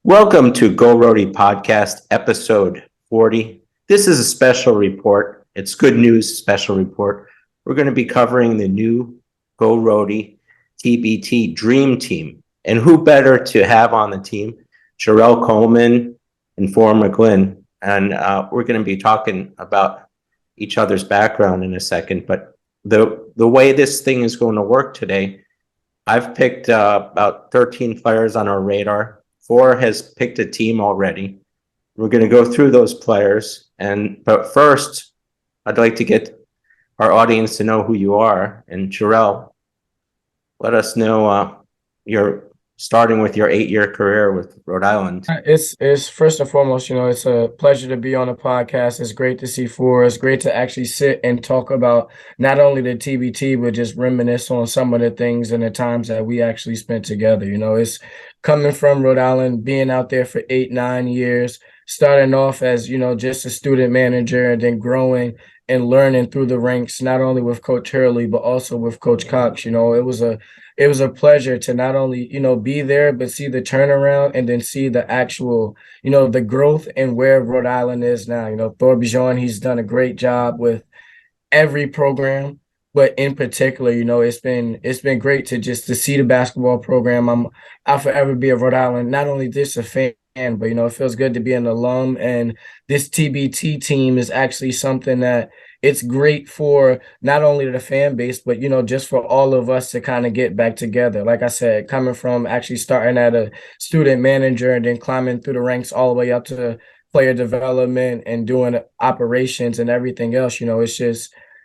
Welcome to GoRhody Podcast, episode 40. This is a special report. It's good news special report. We're going to be covering the new GoRhody TBT Dream Team. And who better to have on the team? Jerrell Coleman and Four and McGlynn. And we're going to be talking about each other's background in a second. But the way this thing is going to work today, I've picked about 13 players on our radar. Four has picked a team already. We're going to go through those players. But first, I'd like to get our audience to know who you are. And Jerrell, let us know you're starting with your 8-year career with Rhode Island. It's first and foremost, it's a pleasure to be on the podcast. It's great to see Four. It's great to actually sit and talk about not only the TBT, but just reminisce on some of the things and the times that we actually spent together. It's coming from Rhode Island, being out there for 8-9 years, starting off as, just a student manager and then growing and learning through the ranks, not only with Coach Hurley, but also with Coach Cox. It was a pleasure to not only, be there, but see the turnaround and then see the actual, the growth and where Rhode Island is now. Thor Bijan, he's done a great job with every program, but in particular, it's been great to see the basketball program. I'll forever be a Rhode Island, not only just a fan, but, it feels good to be an alum. And this TBT team is actually something that it's great for not only the fan base, but, just for all of us to kind of get back together. Like I said, coming from actually starting at a student manager and then climbing through the ranks all the way up to player development and doing operations and everything else,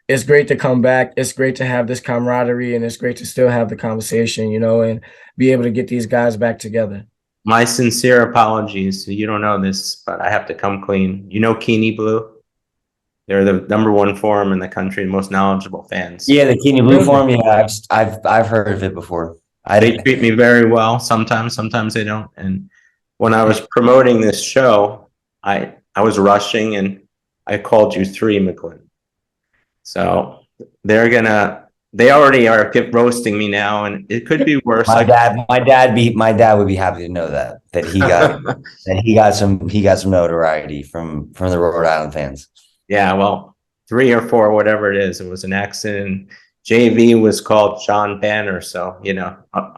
it's great to come back. It's great to have this camaraderie, and it's great to still have the conversation, and be able to get these guys back together. My sincere apologies. You don't know this, but I have to come clean. You know Keeney Blue? They're the #1 forum in the country, most knowledgeable fans. Yeah, the Keeney Blue forum. Yeah, I've heard of it before. They treat me very well. Sometimes they don't. And when I was promoting this show, I was rushing, and I called you 3 McGlynn. So they already are roasting me now, and it could be worse. My dad would be happy to know that he got some notoriety from the Rhode Island fans. Yeah, well, 3 or 4, whatever it is, it was an accident. JV was called John Banner, so I'm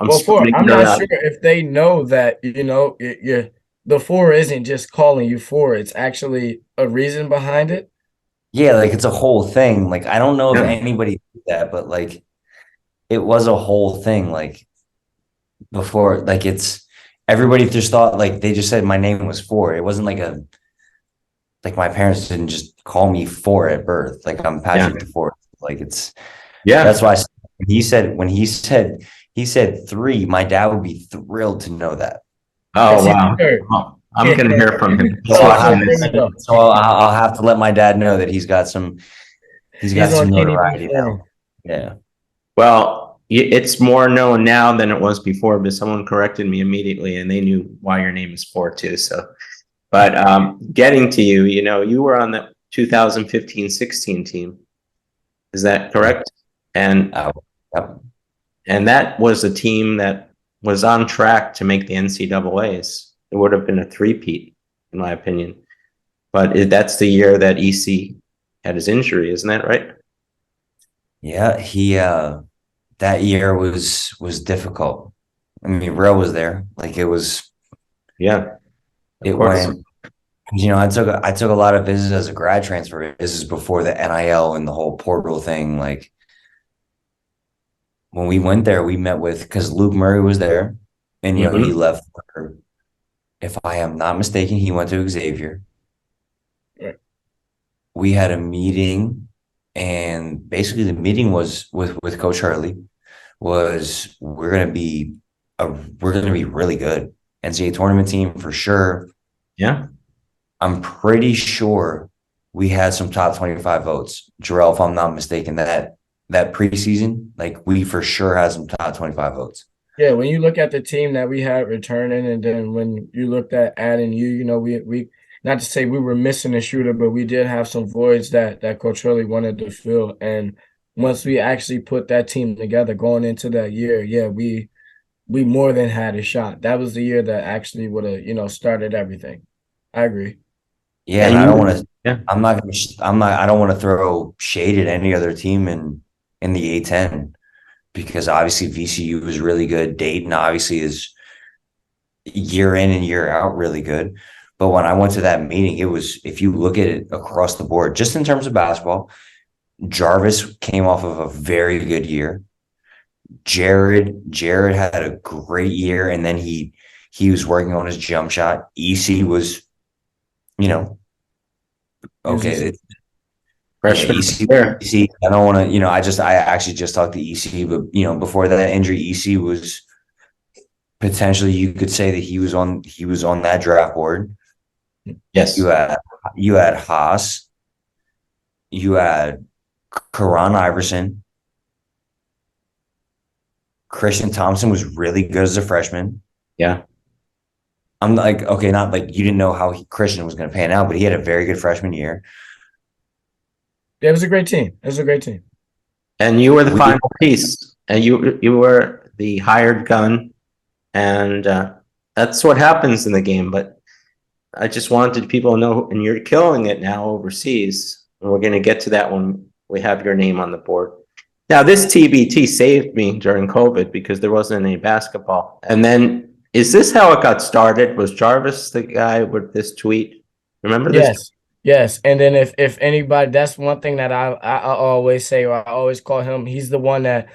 not sure if they know that the 4 isn't just calling you 4; it's actually a reason behind it. Yeah, like it's a whole thing. Like I don't know if anybody did that, but like it was a whole thing. Like before, like everybody just thought like they just said my name was Four. It wasn't like my parents didn't just call me Four at birth. Like I'm Patrick the Fourth. Like that's why when he said 3, my dad would be thrilled to know that. Oh wow. I'm going to hear from him. So I'll have to let my dad know that he's got some notoriety now. Yeah. Well, it's more known now than it was before, but someone corrected me immediately, and they knew why your name is Four too. So, but getting to you, you were on the 2015-16 team. Is that correct? And and that was a team that was on track to make the NCAAs. It would have been a 3-peat, in my opinion. But that's the year that EC had his injury, isn't that right? Yeah, he that year was difficult. I mean, Rhell was there. Like it was. Yeah. It went. I took a lot of visits as a grad transfer. This is before the NIL and the whole portal thing. Like when we went there, we met with because Luke Murray was there, and he left. If I am not mistaken, he went to Xavier. Yeah. We had a meeting, and basically the meeting was with Coach Hurley. We're gonna be really good. NCAA tournament team for sure. Yeah, I'm pretty sure we had some top 25 votes. Jerrell, if I'm not mistaken, that preseason, like we for sure had some top 25 votes. Yeah, when you look at the team that we had returning, and then when you looked at adding we not to say we were missing a shooter, but we did have some voids that Coach Hurley wanted to fill. And once we actually put that team together going into that year, yeah, we we more than had a shot. That was the year that actually would have, started everything. I agree. Yeah, And and I don't you, want to. yeah, I'm not gonna. I'm not. I don't want to throw shade at any other team in the A10 because obviously VCU is really good. Dayton obviously is year in and year out really good. But when I went to that meeting, it was, if you look at it across the board, just in terms of basketball, Jarvis came off of a very good year. Jared had a great year, and then he was working on his jump shot. EC was, you know, It was okay. just Yeah, freshman EC, there. EC. I don't want to, I actually just talked to EC, but before that injury, EC was potentially, you could say that he was on that draft board. You Yes. had you had Haas, you had Karan Iverson, Christian Thompson was really good as a freshman. Yeah. I'm like, okay, not like you didn't know how Christian was going to pan out, but he had a very good freshman year. it was a great team. It was a great team. And you were the We final piece, and you were the hired gun, and that's what happens in the game. But I just wanted people to know, and you're killing it now overseas. And we're going to get to that when we have your name on the board. Now, this TBT saved me during COVID because there wasn't any basketball. And then, is this how it got started? Was Jarvis the guy with this tweet? Remember this? Yes, yes. And then if anybody, that's one thing that I always say, or I always call him. He's the one that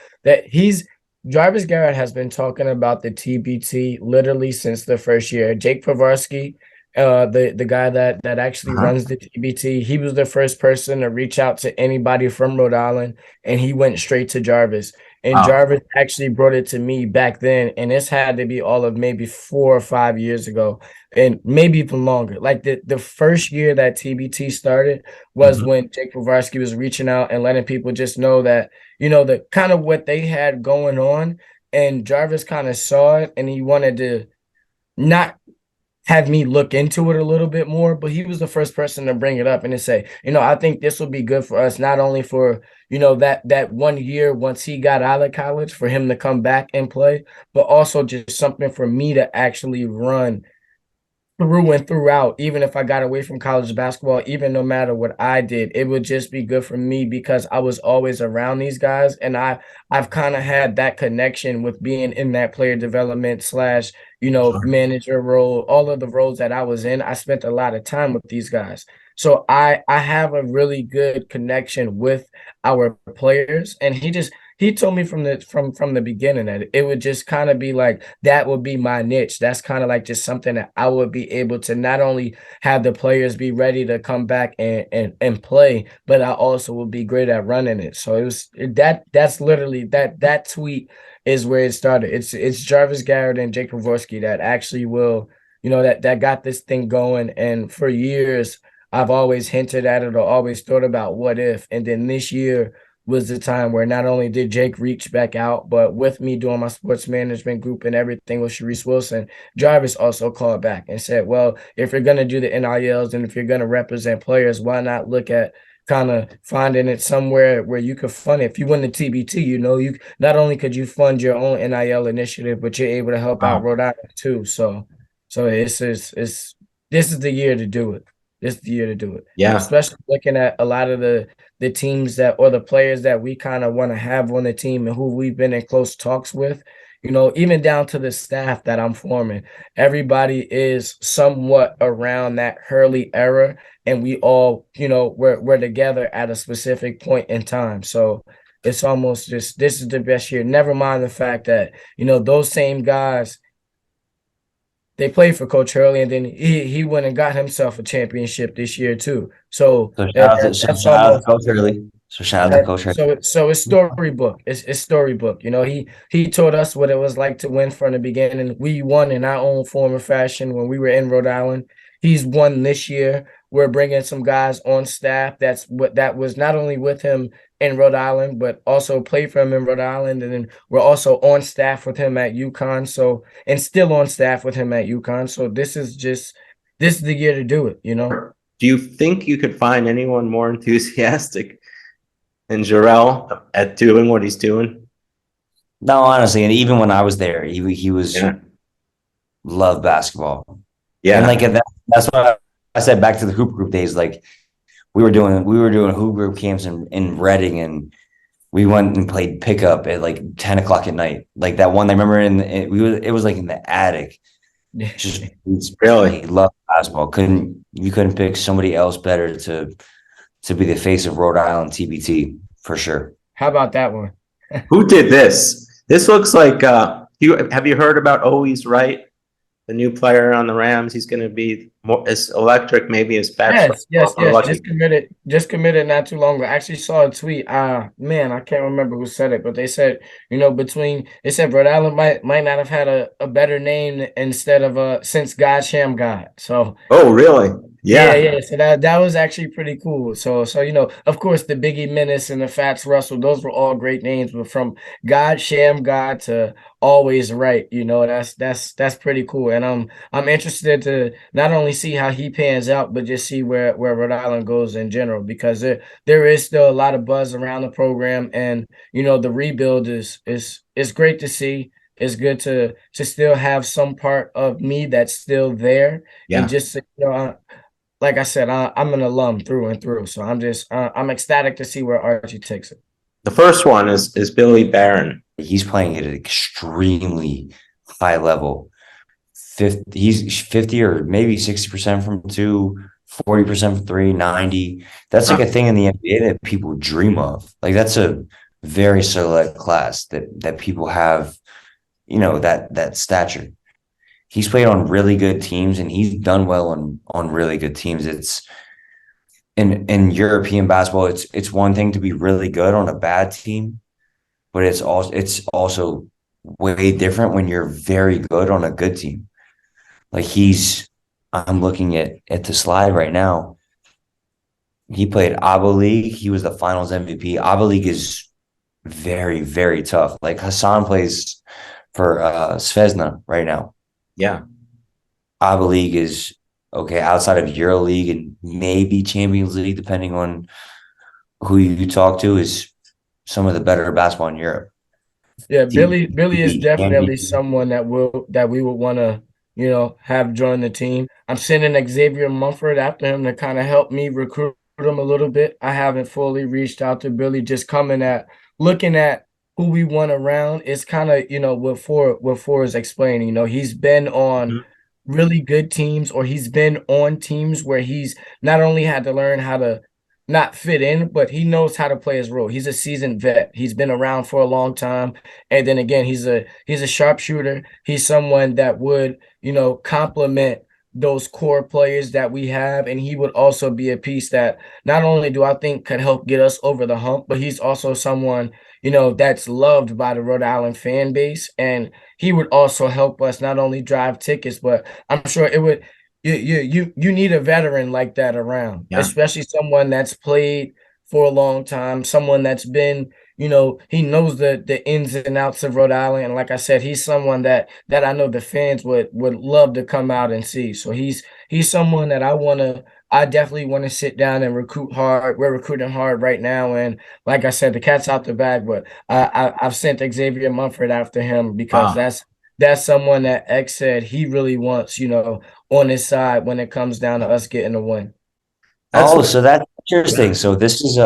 he's Jarvis Garrett has been talking about the TBT literally since the first year. Jake Povarsky, the guy that actually runs the TBT, he was the first person to reach out to anybody from Rhode Island, and he went straight to Jarvis. And Wow. Jarvis actually brought it to me back then, and this had to be all of maybe 4 or 5 years ago, and maybe even longer. Like the first year that TBT started was when Jake Povarsky was reaching out and letting people just know that, the kind of what they had going on. And Jarvis kind of saw it, and he wanted to not have me look into it a little bit more, but he was the first person to bring it up and to say, I think this will be good for us, not only for, that 1 year once he got out of college for him to come back and play, but also just something for me to actually run through and throughout. Even if I got away from college basketball, even no matter what I did, it would just be good for me because I was always around these guys, and I've kind of had that connection with being in that player development slash, manager role. All of the roles that I was in, I spent a lot of time with these guys. So I have a really good connection with our players, and he told me from the beginning that it would just kind of be like that would be my niche. That's kind of like just something that I would be able to not only have the players be ready to come back and play, but I also would be great at running it. So that's literally that tweet is where it started. It's Jarvis Garrett and Jake Povarsky that actually will, that got this thing going. And for years, I've always hinted at it or always thought about what if. And then this year was the time where not only did Jake reach back out, but with me doing my sports management group and everything with Sharice Wilson, Jarvis also called back and said, well, if you're going to do the NILs and if you're going to represent players, why not look at kind of finding it somewhere where you could fund it? If you win the TBT, you not only could you fund your own NIL initiative, but you're able to help out Rhode Island too. So this is the year to do it. This is the year to do it. Yeah. Especially looking at a lot of the teams that, or the players that we kind of want to have on the team and who we've been in close talks with, even down to the staff that I'm forming. Everybody is somewhat around that Hurley era, and we all, we're together at a specific point in time. So it's almost just, this is the best year. Never mind the fact that, those same guys, they played for Coach Hurley, and then he went and got himself a championship this year too. So that's shout out to almost Coach Hurley. So shout out to Coach Hurley. so it's storybook. It's storybook. He taught us what it was like to win from the beginning. We won in our own form of fashion when we were in Rhode Island. He's won this year. We're bringing some guys on staff that was not only with him in Rhode Island, but also played for him in Rhode Island. And then we're also on staff with him at UConn. So, and still on staff with him at UConn. So this is the year to do it, Do you think you could find anyone more enthusiastic than Jerrell at doing what he's doing? No, honestly, and even when I was there, he was Yeah. loved basketball. And Yeah. like that's why I said back to the hoop group days. Like we were doing hoop group camps in Reading, and we went and played pickup at like 10 o'clock at night. Like that one I remember it was like in the attic. Just Really? he loved basketball. You couldn't pick somebody else better to be the face of Rhode Island TBT for sure. How about that one? Who did this? This looks like have you heard about Always Right? The new player on the Rams. He's going to be more as electric, maybe as bachelor. Yes. Just committed not too long ago. I actually saw a tweet. Man, I can't remember who said it, but they said, they said Rhode Island might not have had a better name instead of since God Sham God. So Oh, really? Yeah. So that was actually pretty cool. So of course the Biggie Menace and the Fats Russell, those were all great names, but from God Sham God to Always Right, that's pretty cool. And I'm interested to not only see how he pans out, but just see where Rhode Island goes in general, because there is still a lot of buzz around the program, and the rebuild is great to see. It's good to still have some part of me that's still there, and Yeah. just like I said, I'm an alum through and through, so I'm ecstatic to see where Archie takes it. The first one is Billy Barron. He's playing at an extremely high level. He's 50 or maybe 60% from two, 40% from three, 90. That's like a thing in the NBA that people dream of. Like that's a very select class that people have, that stature. He's played on really good teams and he's done well on really good teams. It's in European basketball, it's one thing to be really good on a bad team, but it's also way different when you're very good on a good team. Like I'm looking at the slide right now. He played ABA League. He was the finals MVP. ABA League is very, very tough. Like Hassan plays for Zvezda right now. Yeah. ABA League is okay outside of Euro League and maybe Champions League, depending on who you talk to, is some of the better basketball in Europe. Yeah, Billy is definitely someone that we would want to, have join the team. I'm sending Xavier Mumford after him to kind of help me recruit him a little bit. I haven't fully reached out to Billy, just looking at who we want around. It's kind of, what Four is explaining. He's been on really good teams, or he's been on teams where he's not only had to learn how to not fit in, but he knows how to play his role. He's a seasoned vet. He's been around for a long time. And then again, he's a sharpshooter. He's someone that would, complement those core players that we have. And he would also be a piece that not only do I think could help get us over the hump, but he's also someone, that's loved by the Rhode Island fan base. And he would also help us not only drive tickets, but I'm sure it would. You need a veteran like that around, especially someone that's played for a long time, someone that's been, he knows the ins and outs of Rhode Island. And like I said, he's someone that I know the fans would love to come out and see. So he's someone that I definitely want to sit down and recruit hard. We're recruiting hard right now. And like I said, the cat's out the bag, but I've sent Xavier Mumford after him because that's someone that X said he really wants, on his side when it comes down to us getting a win. So that's interesting. So this is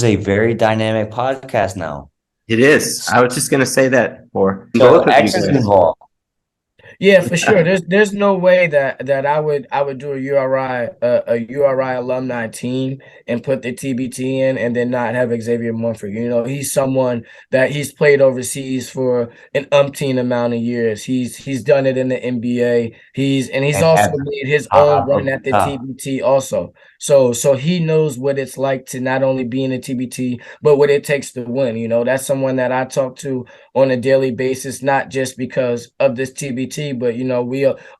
a very dynamic podcast now. It is. I was just going to say that for so X is involved. Yeah, for sure. There's no way that I would do a URI alumni team and put the TBT in and then not have Xavier Mumford. He's someone that he's played overseas for an umpteen amount of years. He's done it in the NBA. He's also made his own run at the TBT also. So he knows what it's like to not only be in the TBT, but what it takes to win. That's someone that I talk to on a daily basis, not just because of this TBT, but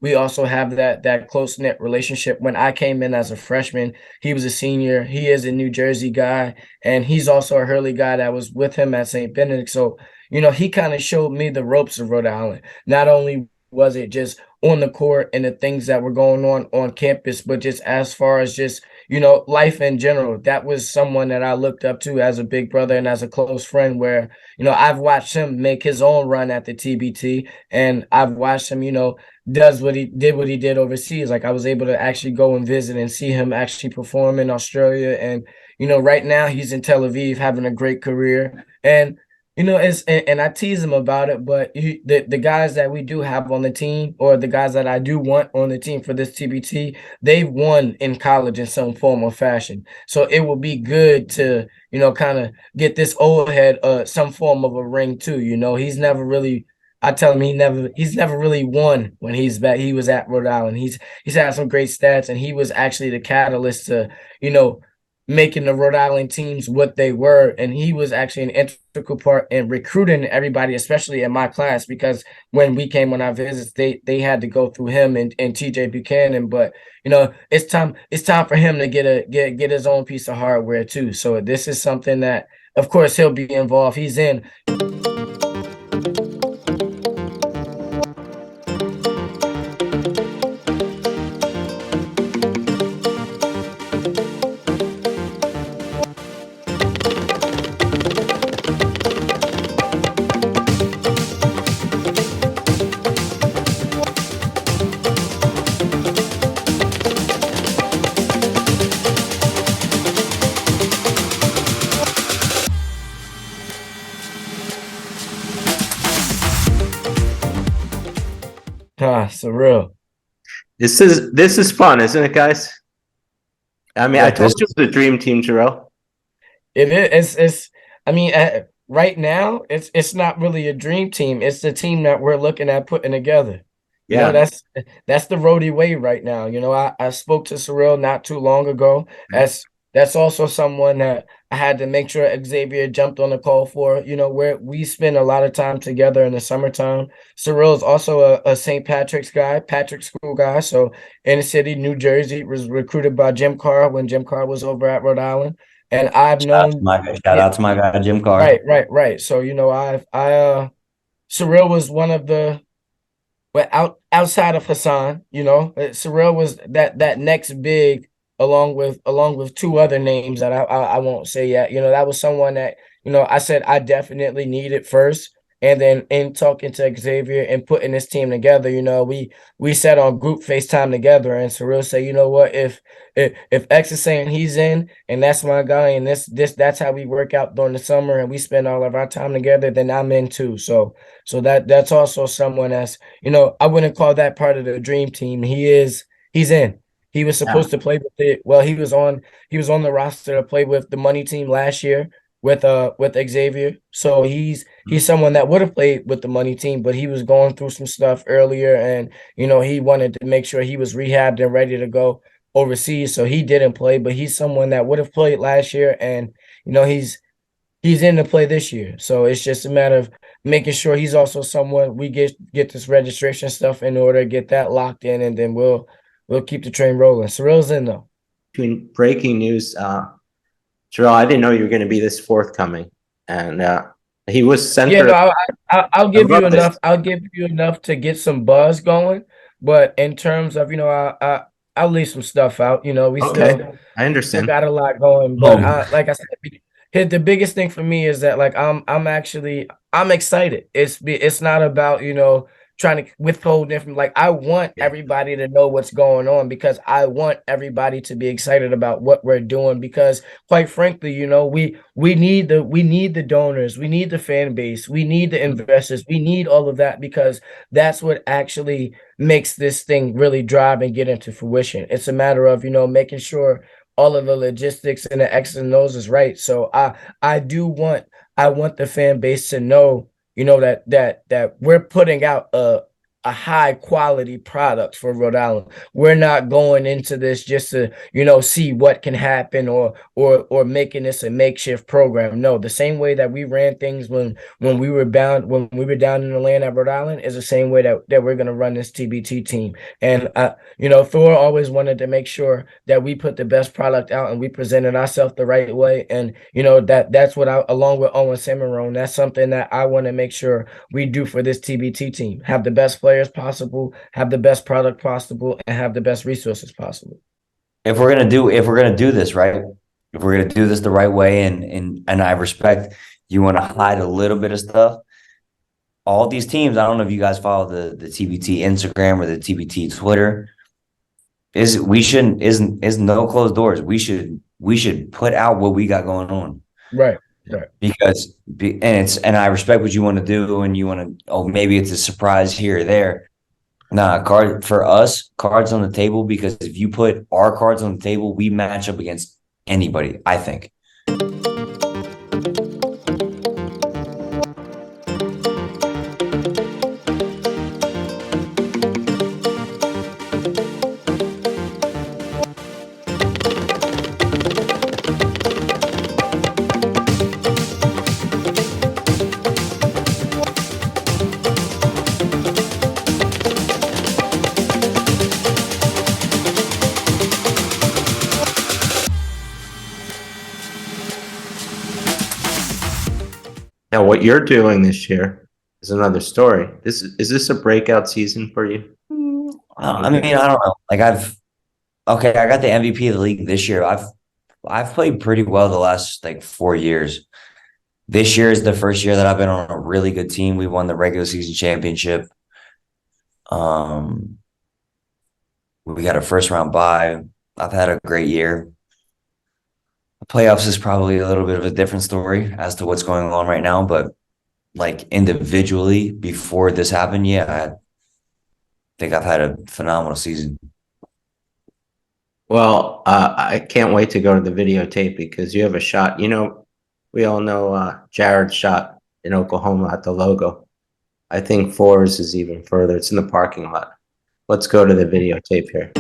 we also have that close-knit relationship. When I came in as a freshman, he was a senior. He is a New Jersey guy, and he's also a Hurley guy that was with him at St. Benedict. So, he kind of showed me the ropes of Rhode Island. Not only was it just on the court and the things that were going on campus, but just as far as just, life in general. That was someone that I looked up to as a big brother and as a close friend, where, I've watched him make his own run at the TBT, and I've watched him, what he did overseas. Like, I was able to actually go and visit and see him actually perform in Australia. And, right now he's in Tel Aviv having a great career. And, and I tease him about it, but the guys that we do have on the team, or the guys that I do want on the team for this TBT, they've won in college in some form or fashion. So it will be good to, kind of get this old head some form of a ring too. He's never really, I tell him he's never really won when he's back. He was at Rhode Island. He's had some great stats, and he was actually the catalyst to, making the Rhode Island teams what they were. And he was actually an integral part in recruiting everybody, especially in my class, because when we came on our visits, they had to go through him and TJ Buchanan. But it's time for him to get his own piece of hardware too. So this is something that, of course, he'll be involved. He's in. Surreal. This is fun, isn't it, guys? I mean, Yeah, I told you it was a dream team, Jerrell. It is. I mean, right now, it's not really a dream team. It's the team that we're looking at putting together. Yeah. That's the Rhody way right now. I spoke to Surreal not too long ago. That's also someone that I had to make sure Xavier jumped on the call for, where we spend a lot of time together in the summertime. Surreal is also a St. Patrick's guy, Patrick School guy. So inner city, New Jersey, was recruited by Jim Carr when Jim Carr was over at Rhode Island. And I've known shout out to my guy, Jim Carr. Right. So, Surreal was one of the, but outside of Hassan, Surreal was that next big, along with two other names that I won't say yet. That was someone that, I said I definitely needed first. And then in talking to Xavier and putting this team together, we sat on group FaceTime together, and Surreal said, you know what, if X is saying he's in and that's my guy, and that's how we work out during the summer and we spend all of our time together, then I'm in too. So that's also someone that's, I wouldn't call that part of the dream team. He's in. He was supposed to play with it. Well, he was on the roster to play with the money team last year with Xavier. So he's someone that would have played with the money team, but he was going through some stuff earlier, and he wanted to make sure he was rehabbed and ready to go overseas. So he didn't play, but he's someone that would have played last year, and he's in to play this year. So it's just a matter of making sure he's also someone we get this registration stuff in order, get that locked in, and then we'll keep the train rolling. Surreal's in though. Between breaking news, Jerrell, I didn't know you were going to be this forthcoming, and he was center. Yeah, no, I'll give you enough. I'll give you enough to get some buzz going, but in terms of I'll leave some stuff out. I understand. Still got a lot going, but like I said, the biggest thing for me is that I'm excited. It's not about trying to withhold information. Like, I want everybody to know what's going on, because I want everybody to be excited about what we're doing, because quite frankly, we need the donors, we need the fan base, we need the investors, we need all of that, because that's what actually makes this thing really drive and get into fruition. It's a matter of, making sure all of the logistics and the X's and O's is right. So I want the fan base to know that we're putting out a high quality product for Rhode Island. We're not going into this just to, see what can happen or making this a makeshift program. No, the same way that we ran things when we were down in the land at Rhode Island is the same way that we're going to run this TBT team. And, Thor always wanted to make sure that we put the best product out and we presented ourselves the right way. And, that's what along with Owen Cimarron, that's something that I want to make sure we do for this TBT team. Have the best players possible, have the best product possible, and have the best resources possible. if we're gonna do this right, if we're gonna do this the right way, and I respect you want to hide a little bit of stuff. All these teams, I don't know if you guys follow the TBT Instagram or the TBT Twitter. Is no closed doors. We should put out what we got going on. Right. Right. And I respect what you want to do, and you want to, oh, maybe it's a surprise here or there. Nah, cards on the table, because if you put our cards on the table, we match up against anybody, I think. Now, what you're doing this year is another story. Is this a breakout season for you? I mean, I don't know. Like I got the MVP of the league this year. I've played pretty well the last like 4 years. This year is the first year that I've been on a really good team. We won the regular season championship. We got a first round bye. I've had a great year. The playoffs is probably a little bit of a different story as to what's going on right now, but like individually before this happened, yeah, I think I've had a phenomenal season. Well, I can't wait to go to the videotape because you have a shot. You know, we all know Jared's shot in Oklahoma at the logo. I think Fours is even further. It's in the parking lot. Let's go to the videotape here.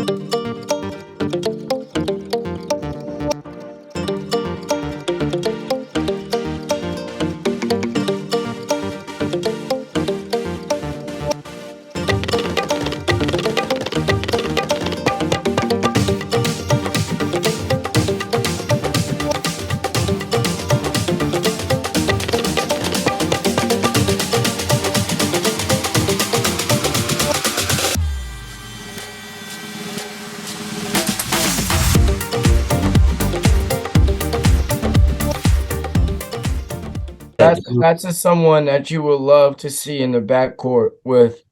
That's just someone that you would love to see in the backcourt with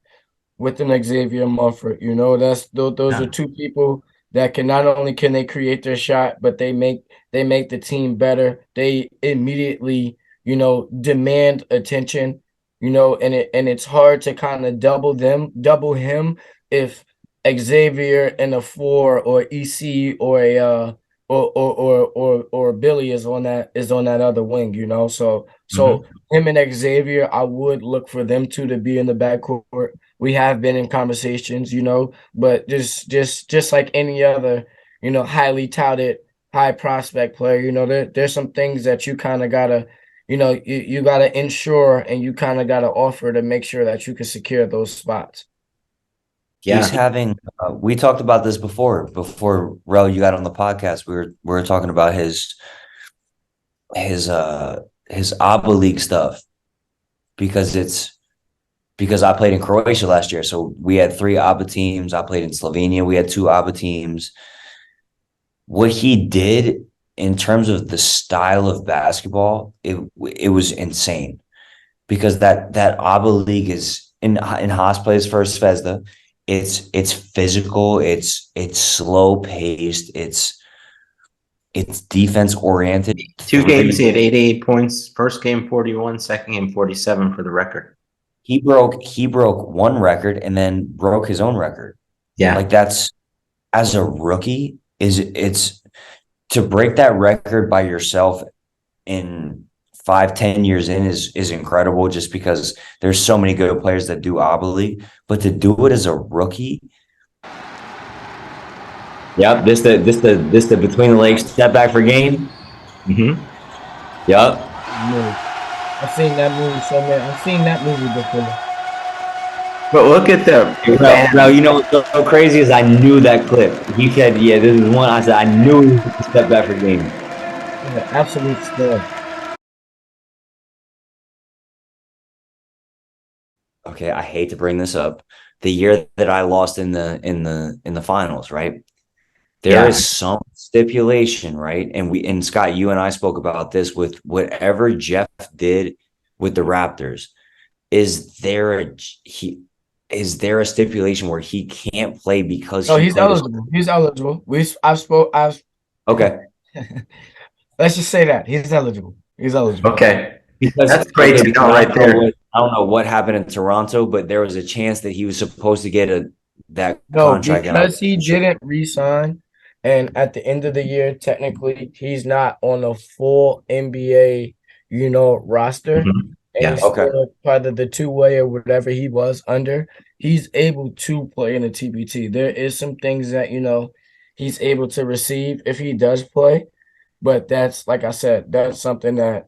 an Xavier Mumford. You know, those are two people that can not only can they create their shot, but they make the team better. They immediately, you know, demand attention, you know, and it's hard to kind of double him if Xavier and a four or EC or a or Billy is on that other wing, you know. So him and Xavier, I would look for them two to be in the backcourt. We have been in conversations, you know, but just like any other, you know, highly touted, high prospect player, you know, there's some things that you kind of gotta, you know, you gotta ensure and you kind of gotta offer to make sure that you can secure those spots. Yeah. He's having we talked about this before Rel, you got on the podcast. We were talking about his ABA League stuff, because I played in Croatia last year. So we had 3 ABA teams. I played in Slovenia. We had 2 ABA teams. What he did in terms of the style of basketball, it was insane, because that ABA League is in Haas plays for Zvezda. It's physical, it's slow paced, it's defense oriented. 2 games, he had 88 points. First game 41, second game 47 for the record. He broke one record and then broke his own record. Yeah. Like, that's, as a rookie, it's to break that record by yourself in 5-10 years in is incredible, just because there's so many good players that do ABA League, but to do it as a rookie. Yep, this the between the legs step back for game. Yep. I've seen that movie so many. I've seen that movie before. But look at them. No, you know what's so crazy is I knew that clip. He said, "Yeah, this is one." I said, "I knew he was step back for game." Yeah, absolute stud. Okay, I hate to bring this up. The year that I lost in the finals, right? There is some stipulation, right? And Scott, you and I spoke about this with whatever Jeff did with the Raptors. Is there a stipulation where he can't play because No, he's eligible. He's eligible. Okay. Let's just say that he's eligible. He's eligible. Okay. That's great to know right there. I don't know what happened in Toronto, but there was a chance that he was supposed to get that contract. Because he didn't re-sign, and at the end of the year, technically, he's not on a full NBA, roster. Mhm. And he's still part of the two-way or whatever he was under. He's able to play in the TBT. There is some things that, he's able to receive if he does play. But that's, like I said, that's something that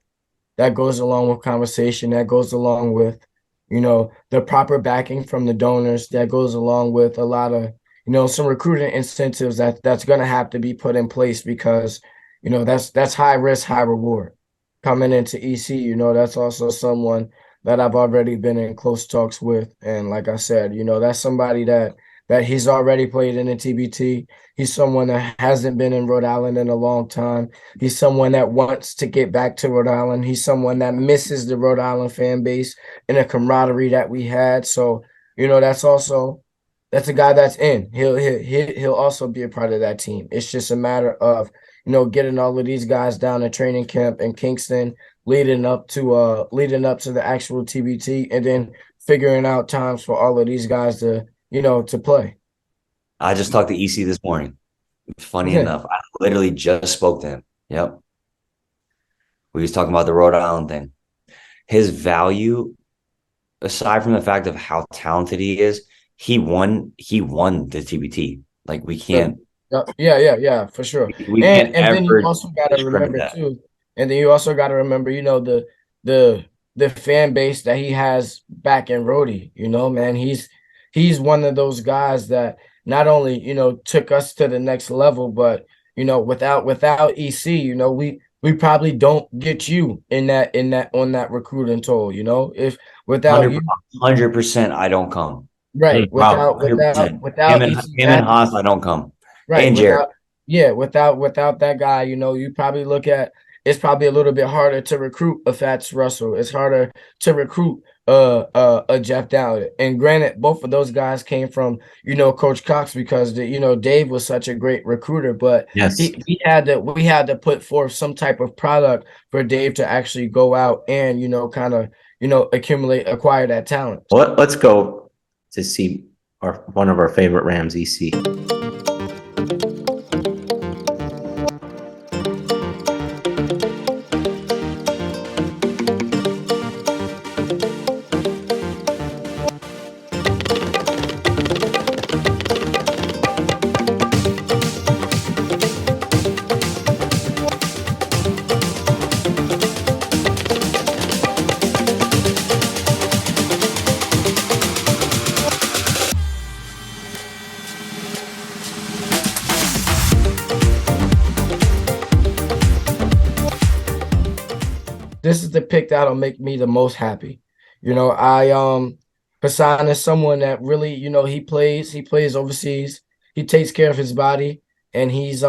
goes along with conversation, that goes along with, the proper backing from the donors, that goes along with a lot of, some recruiting incentives that's going to have to be put in place because, that's high risk, high reward. Coming into EC, that's also someone that I've already been in close talks with. And like I said, that's somebody that he's already played in the TBT. He's someone that hasn't been in Rhode Island in a long time. He's someone that wants to get back to Rhode Island. He's someone that misses the Rhode Island fan base and the camaraderie that we had. So, that's a guy that's in. He'll also be a part of that team. It's just a matter of, getting all of these guys down to training camp in Kingston, leading up to the actual TBT, and then figuring out times for all of these guys to play. I just talked to EC this morning. Funny enough, I literally just spoke to him. Yep. We was talking about the Rhode Island thing. His value, aside from the fact of how talented he is, he won the TBT. Like we can't. Yeah, for sure. We and then you also got to remember too. And then you also got to remember, the fan base that he has back in Rhody. Man, he's one of those guys that not only took us to the next level, but without EC, we probably don't get you on that recruiting toll. If without 100%, I don't come. Right. Without him and Haas, I don't come. Right. And without that guy, you probably look at, it's probably a little bit harder to recruit a Fats Russell. It's harder to recruit a Jeff Dowd. And granted, both of those guys came from, Coach Cox because Dave was such a great recruiter, but yes, we had to put forth some type of product for Dave to actually go out and, acquire that talent. Well, let's go to see one of our favorite Rams, EC. This is the pick that'll make me the most happy. Hassan is someone that really, he plays overseas. He takes care of his body, and he's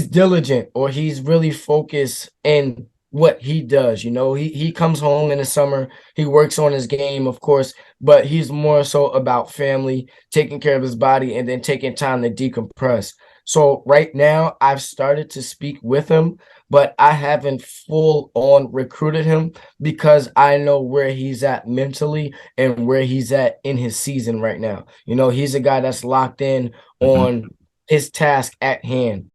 diligent, or he's really focused in what he does. He comes home in the summer, he works on his game, of course, but he's more so about family, taking care of his body, and then taking time to decompress. So right now, I've started to speak with him, but I haven't full on recruited him because I know where he's at mentally and where he's at in his season right now. He's a guy that's locked in on his task at hand.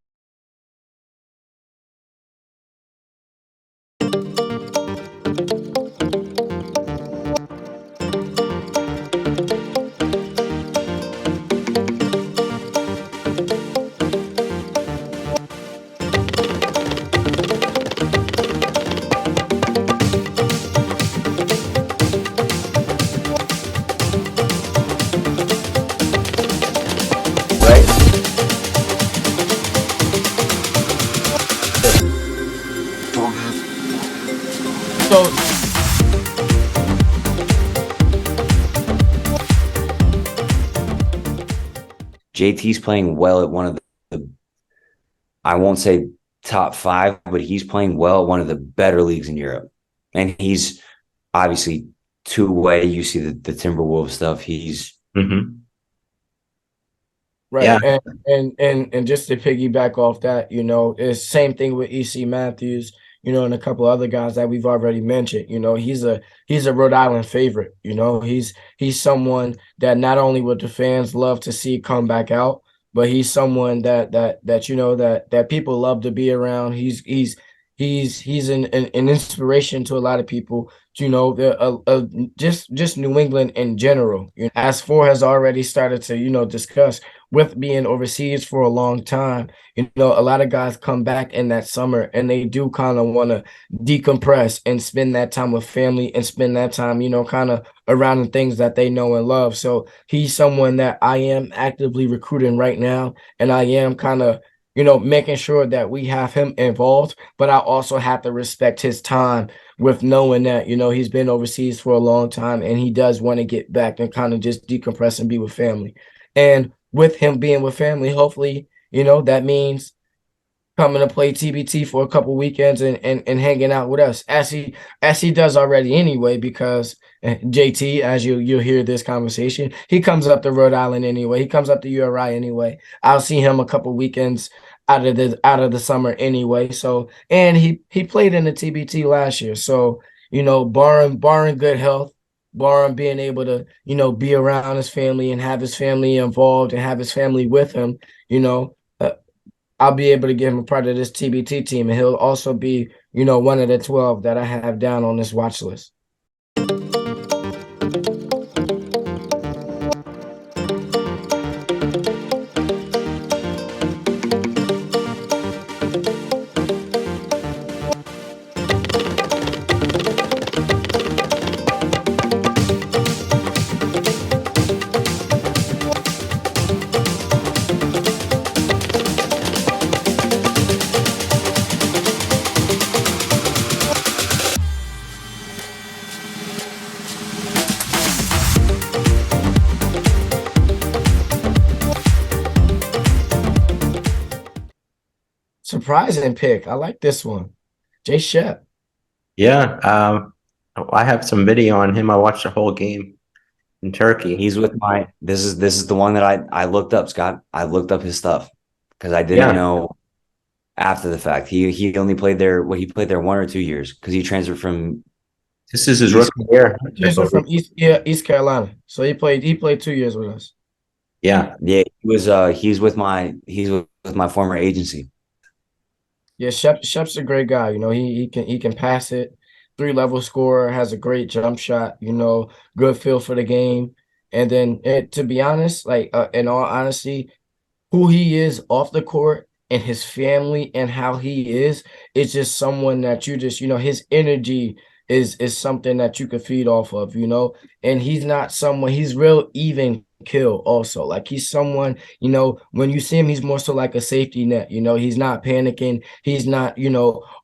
JT's playing well at one of the I won't say top 5, but he's playing well at one of the better leagues in Europe. And he's obviously two-way. You see the Timberwolves stuff. He's Right. Yeah. And just to piggyback off that, it's same thing with EC Matthews, and a couple other guys that we've already mentioned. He's a Rhode Island favorite. He's someone that not only would the fans love to see come back out, but he's someone that people love to be around. He's an inspiration to a lot of people. Just New England in general. As Four has already started to discuss, with being overseas for a long time, a lot of guys come back in that summer and they do kind of want to decompress and spend that time with family and spend that time, kind of around the things that they know and love. So he's someone that I am actively recruiting right now, and I am kind of making sure that we have him involved, but I also have to respect his time with knowing that, he's been overseas for a long time and he does want to get back and kind of just decompress and be with family. And with him being with family, hopefully, that means coming to play TBT for a couple weekends and hanging out with us as he does already anyway, because JT, as you'll hear this conversation, he comes up to Rhode Island anyway. He comes up to URI anyway. I'll see him a couple weekends out of the summer anyway. So, and he played in the TBT last year. So, barring good health, barring being able to, be around his family and have his family involved and have his family with him, I'll be able to get him a part of this TBT team. And he'll also be, one of the 12 that I have down on this watch list. Surprising pick. I like this one. Jay Shep. Yeah. I have some video on him. I watched the whole game in Turkey. He's with this is the one that I looked up, Scott. I looked up his stuff because I didn't know after the fact. He only played there 1 or 2 years because he transferred from. This is his rookie year. Transferred from East Carolina. So he played 2 years with us. Yeah. He's with my former agency. Yeah, Shep's a great guy. He can pass it, 3-level scorer, has a great jump shot, good feel for the game. And then to be honest, like in all honesty, who he is off the court and his family and how he is just someone that you just, his energy is something that you could feed off of, and he's real even kill also. Like he's someone, when you see him, he's more so like a safety net. He's not panicking, he's not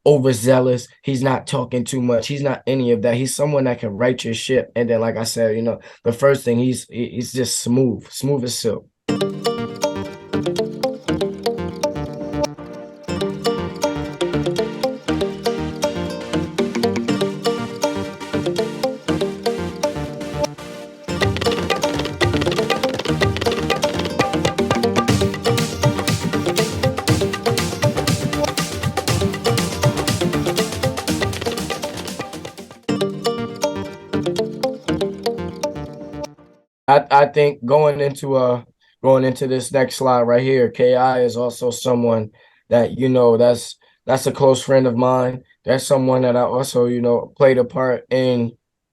overzealous, he's not talking too much, he's not any of that. He's someone that can right your ship. And then, like I said, the first thing, he's just smooth as silk. I think going into this next slide right here, KI is also someone that that's a close friend of mine. That's someone that I also played a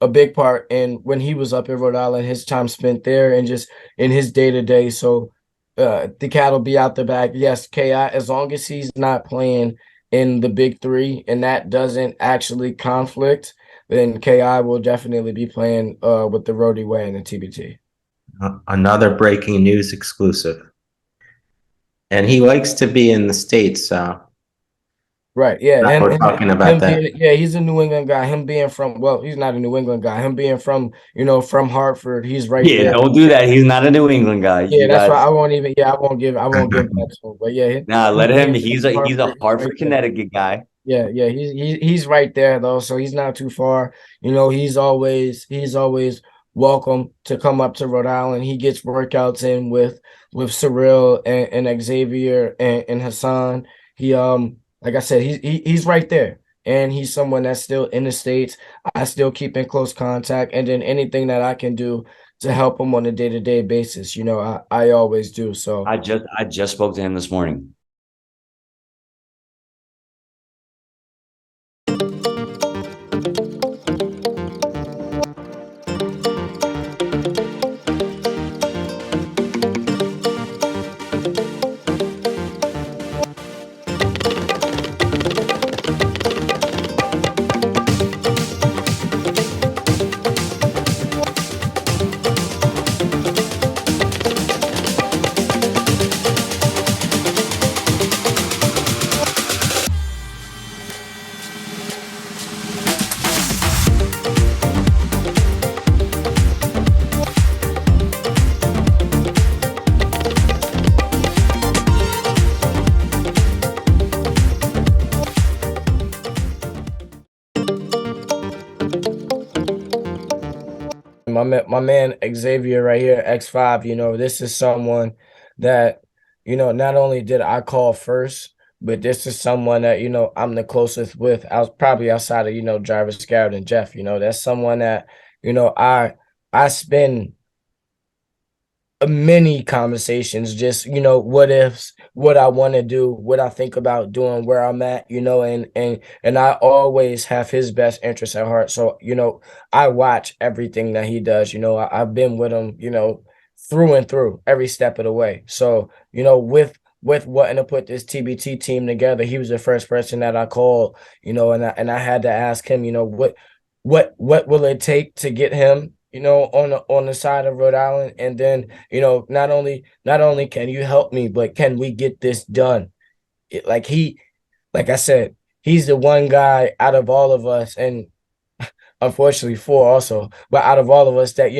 big part in when he was up in Rhode Island, his time spent there and just in his day-to-day. So the cat will be out the back. Yes, KI, as long as he's not playing in the big three and that doesn't actually conflict, then KI will definitely be playing with the Rhody way in the TBT. Another breaking news exclusive. And he likes to be in the States. Right. Yeah. Now we're And talking about him that. being, yeah, he's a New England guy. Him being from, well, he's not a New England guy. Him being from, from Hartford, he's right Yeah, there. don't do that. He's not a New England guy. Yeah, You that's why guys, I won't give that to him. But yeah, nah, him let him. being He's from a Hartford, he's right Hartford, there. Connecticut guy. Yeah, he's right there though, so he's not too far. He's always welcome to come up to Rhode Island. He gets workouts in with Jerrell and Xavier and Hassan. He like I said, he's right there, and he's someone that's still in the States. I still keep in close contact, and then anything that I can do to help him on a day-to-day basis, I always do. So I just spoke to him this morning. my man Xavier right here, X5, this is someone that, not only did I call first, but this is someone that, I'm the closest with. I was probably outside of, Jarvis, Garrett, and Jeff. That's someone that, I spend many conversations, just what ifs, what I want to do, what I think about doing, where I'm at, and I always have his best interest at heart. So I watch everything that he does. I've been with him, through and through, every step of the way. So with wanting to put this TBT team together, he was the first person that I called, and I had to ask him, what will it take to get him, on the side of Rhode Island, and then, not only can you help me, but can we get this done? Like I said, he's the one guy out of all of us, and unfortunately four also, but out of all of us that,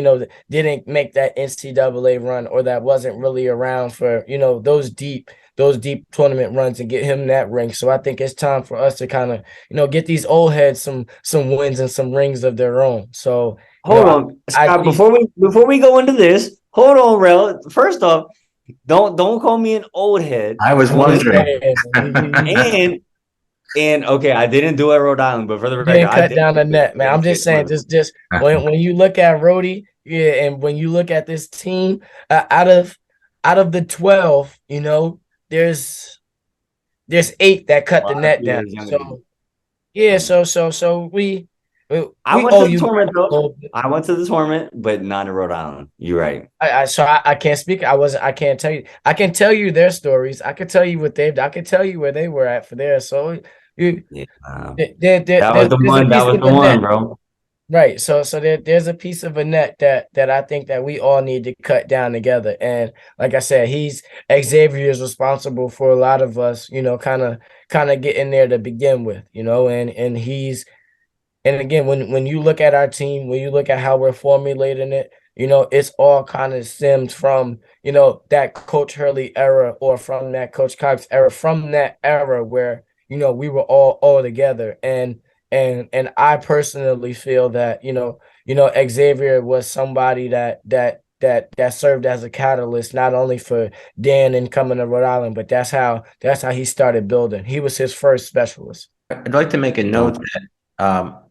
didn't make that NCAA run, or that wasn't really around for, those deep tournament runs and get him that ring. So I think it's time for us to kind of, get these old heads some wins and some rings of their own. So, Hold on, Scott. Before we go into this, hold on, Rel. First off, don't call me an old head. I was wondering. And okay, I didn't do it at Rhode Island, but for the record, didn't I cut did down the net, man. I'm just saying, just when you look at Rhody, yeah, and when you look at this team, out of the 12, there's 8 that cut the net down. So yeah, so I we went owe to the you. tournament though. I went to the tournament, but not in Rhode Island. You're right. I can't speak. I can't tell you. I can tell you their stories. I can tell you I can tell you where they were at for there. So Yeah, that was the one. That was the one, bro. Right. So there's a piece of a net that I think that we all need to cut down together. And like I said, Xavier is responsible for a lot of us, kind of getting there to begin with, and again, when you look at our team, when you look at how we're formulating it, it's all kind of stemmed from, that Coach Hurley era, or from that Coach Cox era, from that era where, we were all together. And I personally feel that, Xavier was somebody that served as a catalyst, not only for Dan and coming to Rhode Island, but that's how he started building. He was his first specialist. I'd like to make a note that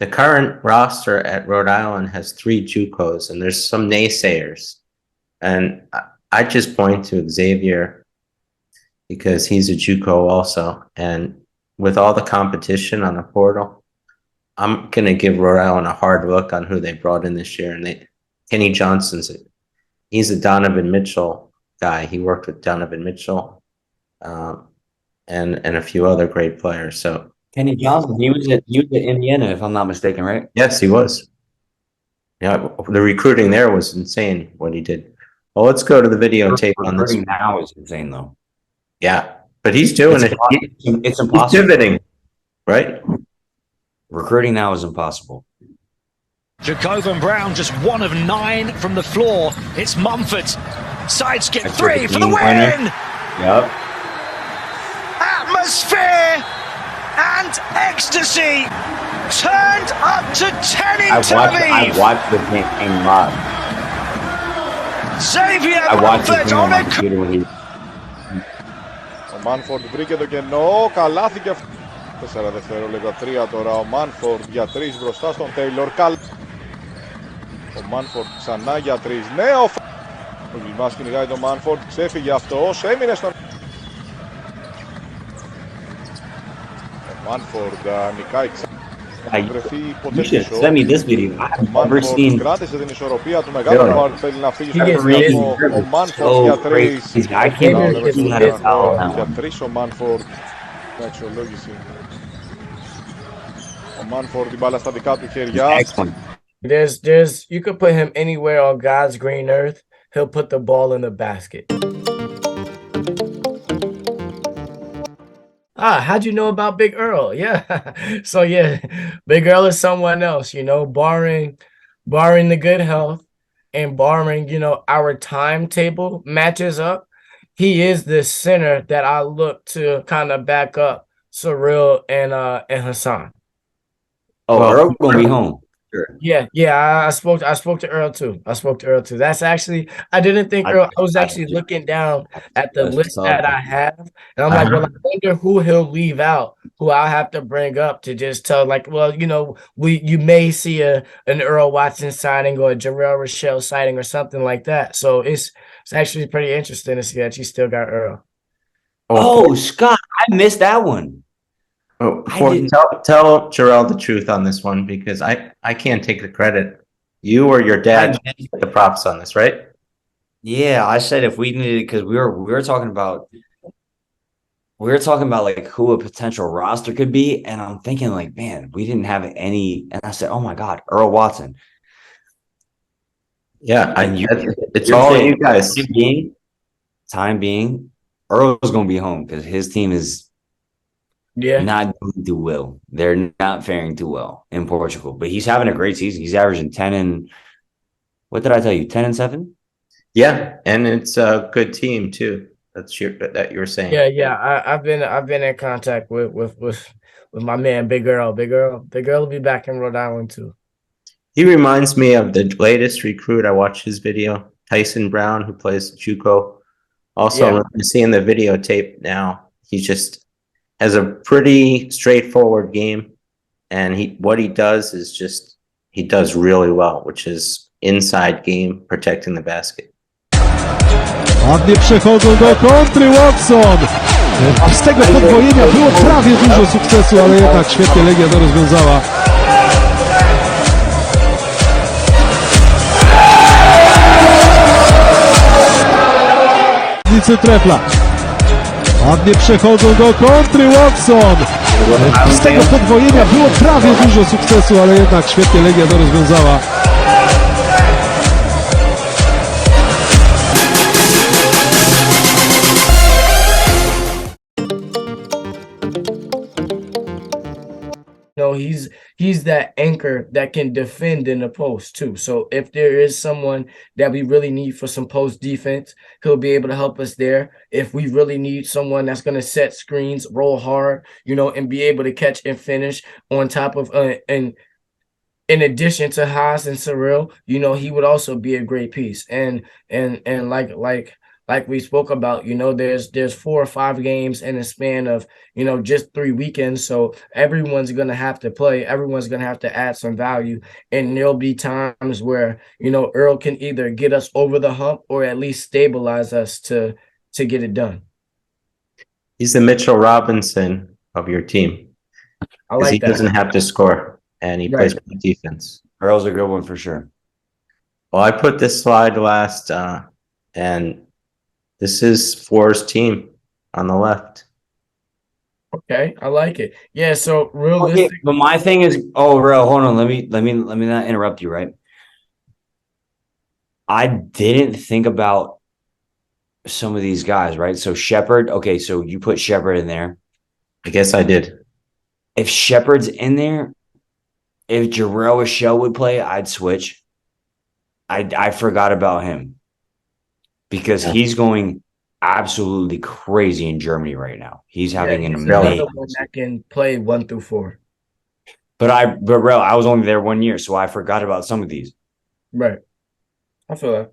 the current roster at Rhode Island has 3 JUCOs, and there's some naysayers. And I just point to Xavier because he's a JUCO also. And with all the competition on the portal, I'm going to give Rhode Island a hard look on who they brought in this year. And Kenny he's a Donovan Mitchell guy. He worked with Donovan Mitchell and a few other great players. So Kenny Johnson, he was at Indiana, if I'm not mistaken, right? yes, he was. Yeah, the recruiting there was insane what he did. Well, let's go to the videotape on this. Recruiting now is insane, though. Yeah, but he's doing it. It's He's impossible. pivoting, right? Recruiting now is impossible. Jacob Brown just 1 of 9 from the floor. It's Mumford. Side skip 3 for the win. Yep. Atmosphere and ecstasy turned up to 10 in Tel I Aviv. watched the game live. Xavier I watched the Mumford game on on my a computer when he. Ο Μάνφορντ βρήκε το κενό, καλάθι και 4 δευτερόλεπτα 3 τώρα ο Μάνφορντ για 3 μπροστά στον Τέιλορ. Ο Μάνφορντ ξανά για 3. Νέο. Ο Γιλμάς κυνηγάει τον Μάνφορντ, ξέφυγε αυτός, έμεινε στον... Ο Μάνφορντ νικάει ξανά. Βρεθεί ποτέ πίσω. Send me this video. I've Ο never Μάνφορντ seen κράτησε την ισορροπία του, μεγάλο μάρκ θέλει να φύγει στον He is κόσμο. Ο Μάνφορντ για 3. I can't believe he had a foul on that Για one. 3 ο Μάνφορντ. Με αξιολόγηση. Ο Μάνφορντ την μπάλα στα δικά του χέρια. Excellent. There's you could put him anywhere on God's green earth. He'll put the ball in the basket. How'd you know about Big Earl? Yeah. So yeah, Big Earl is someone else, you know, barring the good health and barring, you know, our timetable matches up. He is the center that I look to kind of back up Jerrell and Hassan. Oh, Well, Earl gonna be home. Sure. Yeah. I spoke to Earl too. That's actually, I didn't think Earl. I was actually looking down at the list that I have, and I'm like, well, I wonder who he'll leave out, who I'll have to bring up to just tell, like, well, you know, you may see an Earl Watson signing or a Jerrell Rochelle signing or something like that. So it's actually pretty interesting to see that you still got Earl. Oh, Scott, I missed that one. Oh, tell Jerrell the truth on this one, because I can't take the credit. You or your dad get the props on this, right? Yeah, I said if we needed, because we were talking about like who a potential roster could be, and I'm thinking like, man, we didn't have any, and I said, oh my God, Earl Watson. Yeah, it's all you guys. Time being, Earl's gonna be home because his team is not doing too well. They're not faring too well in Portugal, but he's having a great season. He's averaging 10 and what did I tell you? 10 and 7? Yeah, and it's a good team too. That you were saying. Yeah. I've been in contact with my man Big Earl. Big Earl will be back in Rhode Island too. He reminds me of the latest recruit. I watched his video, Tyson Brown, who plays JUCO. Also, seeing the videotape now, he just has a pretty straightforward game, and what he does is just he does really well, which is inside game, protecting the basket. Ładnie przechodzą do kontry Watson. A z tego podwojenia było prawie dużo sukcesu, ale jednak świetnie Legia to rozwiązała. Trefla. Ładnie przechodzą do kontry Watson. Z tego podwojenia było prawie dużo sukcesu, ale jednak świetnie Legia to rozwiązała. No, he's that anchor that can defend in the post too. So if there is someone that we really need for some post defense, he'll be able to help us there. If we really need someone that's going to set screens, roll hard, you know, and be able to catch and finish on top of and in addition to Haas and Jerrell, you know, he would also be a great piece. And like we spoke about, you know, there's 4 or 5 games in a span of, you know, just 3 weekends. So everyone's going to have to play. Everyone's going to have to add some value. And there'll be times where, you know, Earl can either get us over the hump or at least stabilize us to get it done. He's the Mitchell Robinson of your team. I like he that. Doesn't have to score, and he plays good defense. Earl's a good one for sure. Well, I put this slide last, and this is Four's team on the left. Okay, I like it. Yeah, so realistic. Okay, but my thing is, Real, hold on. Let me not interrupt you, right? I didn't think about some of these guys, right? So Shepard, okay, so you put Shepard in there. I guess I did. If Shepard's in there, if Jerrell Rochelle would play, I'd switch. I forgot about him because Yeah. he's going absolutely crazy in Germany right now. He's having an he's amazing. another one that can play 1 through 4. But Rel, I was only there 1 year, so I forgot about some of these. Right. I feel that.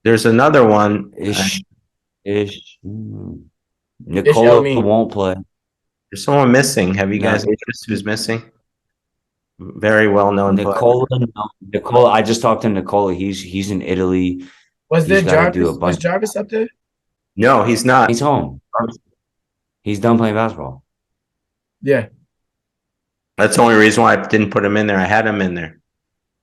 There's another one. Nicola Elmi. won't play. There's someone missing. Have you No. guys noticed who's missing? Very well known player. Nicola. I just talked to Nicola. He's in Italy. Was there He's gotta do a Jarvis? Was bunch. Jarvis up there? No, he's not. He's home. He's done playing basketball. Yeah. That's the only reason why I didn't put him in there. I had him in there.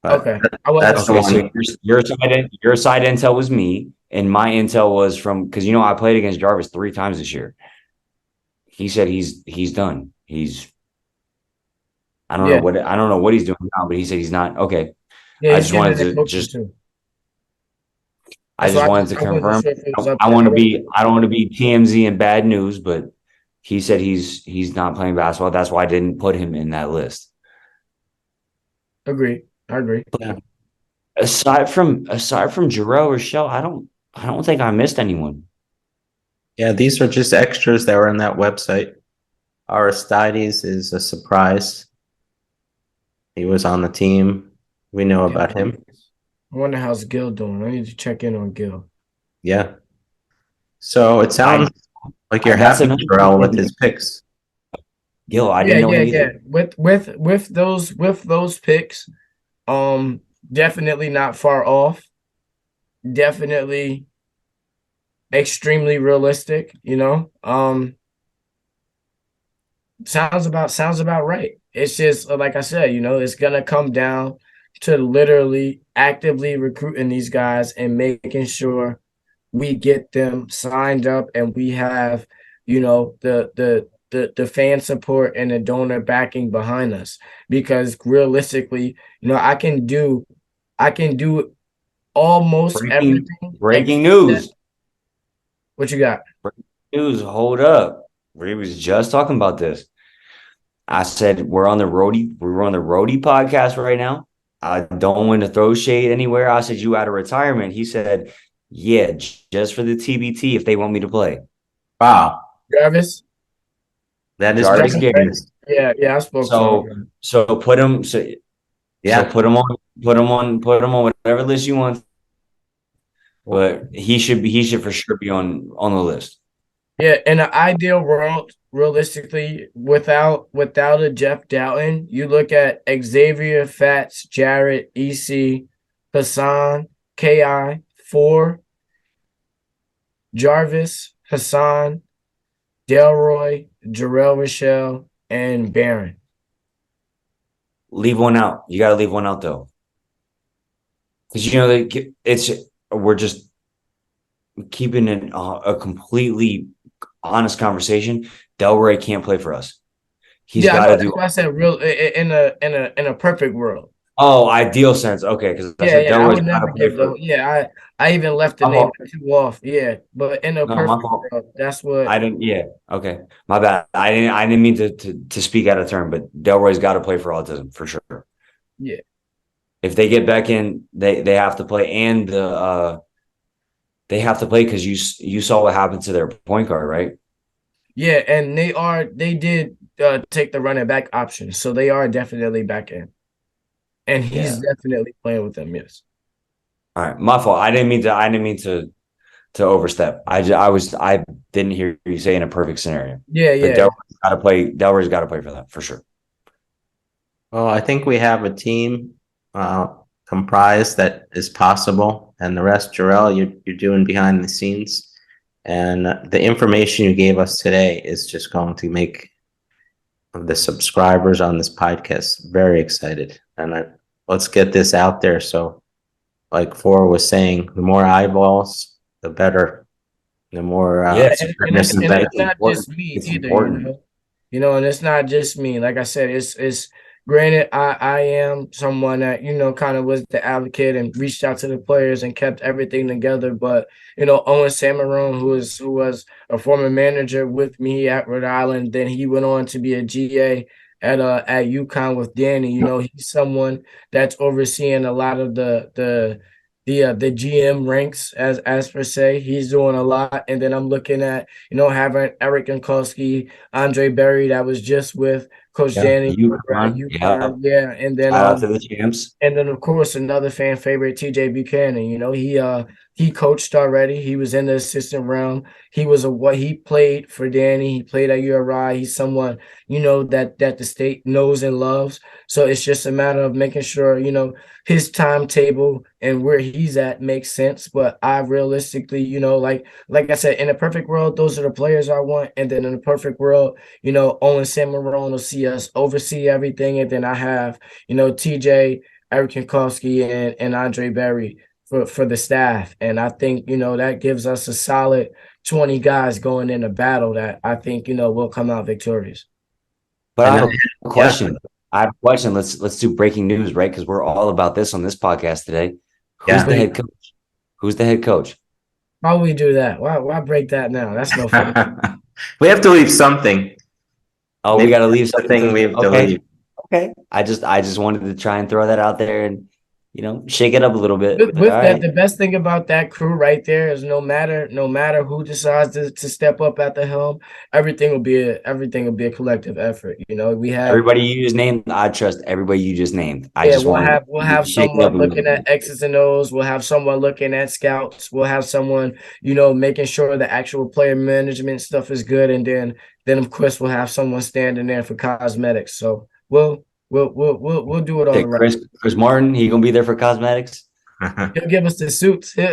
But Okay. I wasn't that's sure. the Okay, so your side intel was me, and my intel was from because I played against Jarvis 3 times this year. He said he's done. I don't know what he's doing now, but he said he's not okay. Yeah, I he's just getting wanted into to coaching just too. I That's just why wanted to I wasn't confirm. sure if it was up I there. want to be TMZ and bad news, but he said he's not playing basketball. That's why I didn't put him in that list. Agree. I agree. Aside from Jerrell Rochelle, I don't think I missed anyone. Yeah, these are just extras that were on that website. Aristides is a surprise. He was on the team. We know about him. I wonder how's Gil doing. I need to check in on Gil. Yeah. So it sounds like you're that's happy, another Jerrell, with thing. his picks. Gil, I didn't know him either. With those picks, definitely not far off. Definitely extremely realistic, sounds about right. It's just like I said, it's gonna come down to literally actively recruiting these guys and making sure we get them signed up and we have, the fan support and the donor backing behind us. Because realistically, I can do almost everything. Breaking news. What you got? News. Hold up. We was just talking about this. I said we're on the Rhody podcast right now. I don't want to throw shade anywhere. I said you out of retirement. He said, yeah, just for the TBT if they want me to play. Wow. Jarvis? That is Jarvis breaking Gary. news. Yeah, I spoke to him. So put him Yeah. So put him on whatever list you want. But he should for sure be on the list. Yeah, in an ideal world, realistically, without a Jeff Doughton, you look at Xavier, Fats, Jarrett, EC, Hassan, KI, 4, Jarvis, Hassan, Delroy, Jerrell Rochelle, and Barron. Leave one out. You got to leave one out though, because we're just keeping it a completely honest conversation. Delroy can't play for us. He's got to do. That's why I said real in a perfect world. Oh, ideal sense. Okay, because I would never give the. Yeah, I even left the name too off. Yeah, but in a perfect world, that's what I didn't. Yeah, okay, my bad. I didn't mean to speak out of turn, but Delroy's got to play for autism for sure. Yeah. If they get back in, they have to play, and they have to play because you saw what happened to their point guard, right? Yeah, and they did take the running back option, so they are definitely back in. And he's definitely playing with them, yes. All right, my fault. I didn't mean to overstep. I didn't hear you say in a perfect scenario. Yeah. But Delroy's got to play. Delroy's got to play for that for sure. Well, I think we have a team comprised that is possible, and the rest, Jerrell, you're doing behind the scenes. And the information you gave us today is just going to make the subscribers on this podcast very excited. And let's get this out there. So, like Four was saying, the more eyeballs, the better. The more and it's not just me it's either, important. and it's not just me. Like I said, it's Granted, I am someone that, kind of was the advocate and reached out to the players and kept everything together. But, Owen Samarone, who was a former manager with me at Rhode Island, then he went on to be a GA at UConn with Danny. He's someone that's overseeing a lot of the GM ranks as per se. He's doing a lot. And then I'm looking at, having Eric Jankowski, Andre Berry, that was just with Coach Danny over at UConn. Yeah. And then Shout out to the champs. and then of course another fan favorite, TJ Buchanan. He coached already. He was in the assistant realm. He played for Danny. He played at URI. He's someone, that the state knows and loves. So it's just a matter of making sure, his timetable and where he's at makes sense. But I realistically, like I said, in a perfect world, those are the players I want. And then in a perfect world, Owen Samarone will see us oversee everything. And then I have, TJ, Eric Jankowski, and Andre Berry for the staff. And I think, that gives us a solid 20 guys going in a battle that I think, will come out victorious. But I have a question. I have a question. Let's do breaking news, right? Because we're all about this on this podcast today. Who's the head coach? Who's the head coach? Why would we do that? Why break that now? That's no fun. We have to leave something. Oh, we got to leave something. We have to leave. Okay. I just wanted to try and throw that out there and, shake it up a little bit. With that, the best thing about that crew right there is no matter who decides to step up at the helm, everything will be a collective effort. We have everybody you just named. I trust everybody you just named. We'll have someone looking at X's and O's. We'll have someone looking at scouts. We'll have someone, making sure the actual player management stuff is good, and then of course we'll have someone standing there for cosmetics. So we'll do it all right. Chris Martin, he gonna be there for cosmetics. He'll give us the suits. Shout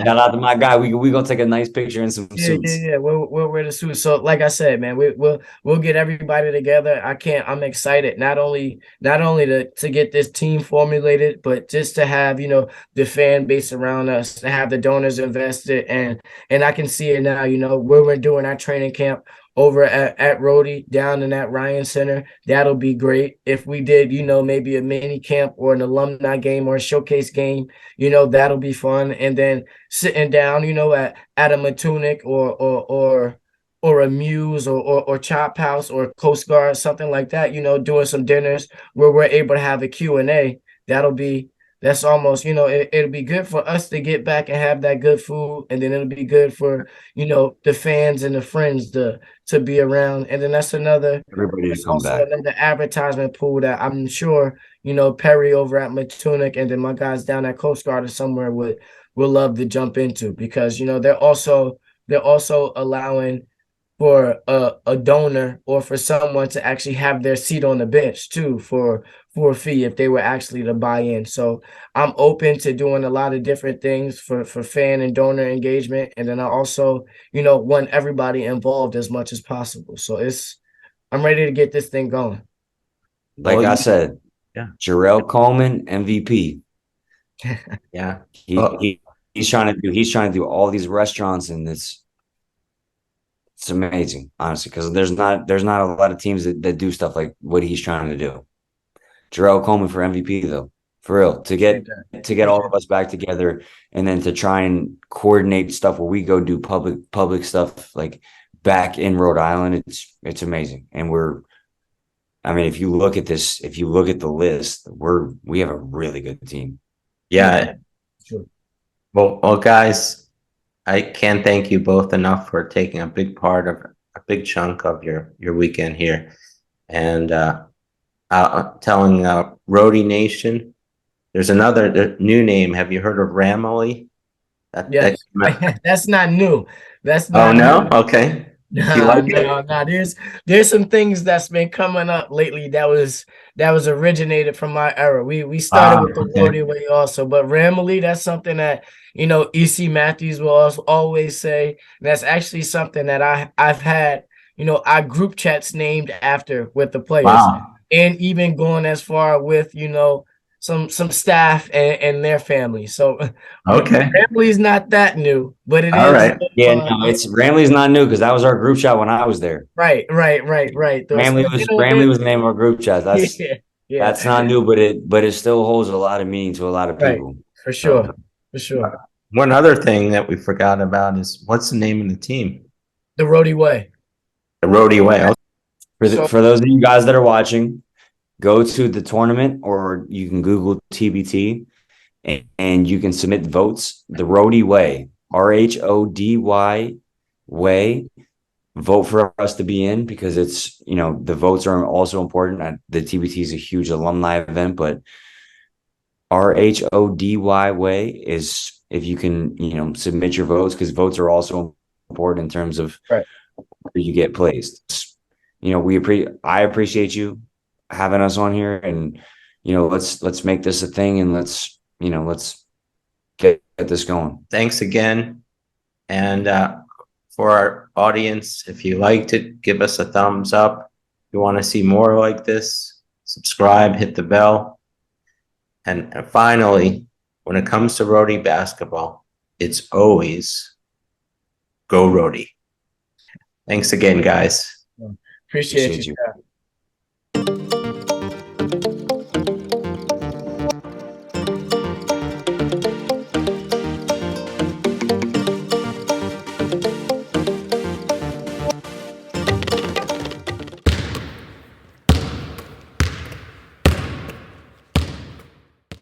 out to my guy. We gonna take a nice picture in some suits. Yeah. We'll wear the suits. So like I said, man, we'll get everybody together. I'm excited not only to get this team formulated, but just to have the fan base around us, to have the donors invested, and I can see it now. Where we're doing our training camp over at Rhody down in that Ryan Center. That'll be great. If we did, maybe a mini camp or an alumni game or a showcase game, that'll be fun. And then sitting down, at a Matunic or a Muse or Chop House or Coast Guard, something like that, doing some dinners where we're able to have a Q&A. That's almost, it'll be good for us to get back and have that good food. And then it'll be good for, the fans and the friends to be around. And then that's another advertisement pool that I'm sure, Perry over at Matunic and then my guys down at Coast Guard or somewhere will love to jump into, because, they're also allowing for a donor or for someone to actually have their seat on the bench too for a fee if they were actually to buy in. So I'm open to doing a lot of different things for fan and donor engagement. And then I also, want everybody involved as much as possible. So I'm ready to get this thing going. Like I said, Jerrell Coleman, MVP. Yeah. He's trying to do all these restaurants, and it's amazing, honestly, because there's not a lot of teams that do stuff like what he's trying to do. Jerrell Coleman for MVP, though, for real, to get all of us back together, and then to try and coordinate stuff where we go do public stuff like back in Rhode Island. It's amazing, and if you look at the list, we have a really good team. Yeah. Sure. Well, guys, I can't thank you both enough for taking a big chunk of your weekend here, and telling Rhody Nation, there's another new name. Have you heard of Ramley? Yes, that's not new. That's not. Oh no, okay. No. There's some things that's been coming up lately that was originated from my era. We started with the Rhody way also, but Ramley, that's something that EC Matthews will always say. And that's actually something that I've had our group chats named after with the players, and even going as far with some staff and their family. So Okay. family's not that new, but it All is. right. Yeah, no, it's Ramley's not new because that was our group chat when I was there. Right. Ramley was the name of our group chat. That's yeah, that's not new, but it still holds a lot of meaning to a lot of right. people. For sure. For sure. One other thing that we forgot about is what's the name of the team? The Rhody way. The Rhody Way. For those of you guys that are watching, go to the tournament or you can Google TBT and you can submit votes. The Rhody Way, RHODY way. Vote for us to be in because it's, the votes are also important. The TBT is a huge alumni event, but RHODY way is if you can, submit your votes because votes are also important in terms of where you get placed. I appreciate you having us on here and, let's make this a thing and let's get this going. Thanks again. And for our audience, if you liked it, give us a thumbs up. If you want to see more like this, subscribe, hit the bell. And finally, when it comes to Rhody basketball, it's always go Rhody. Thanks again, guys. Appreciate you.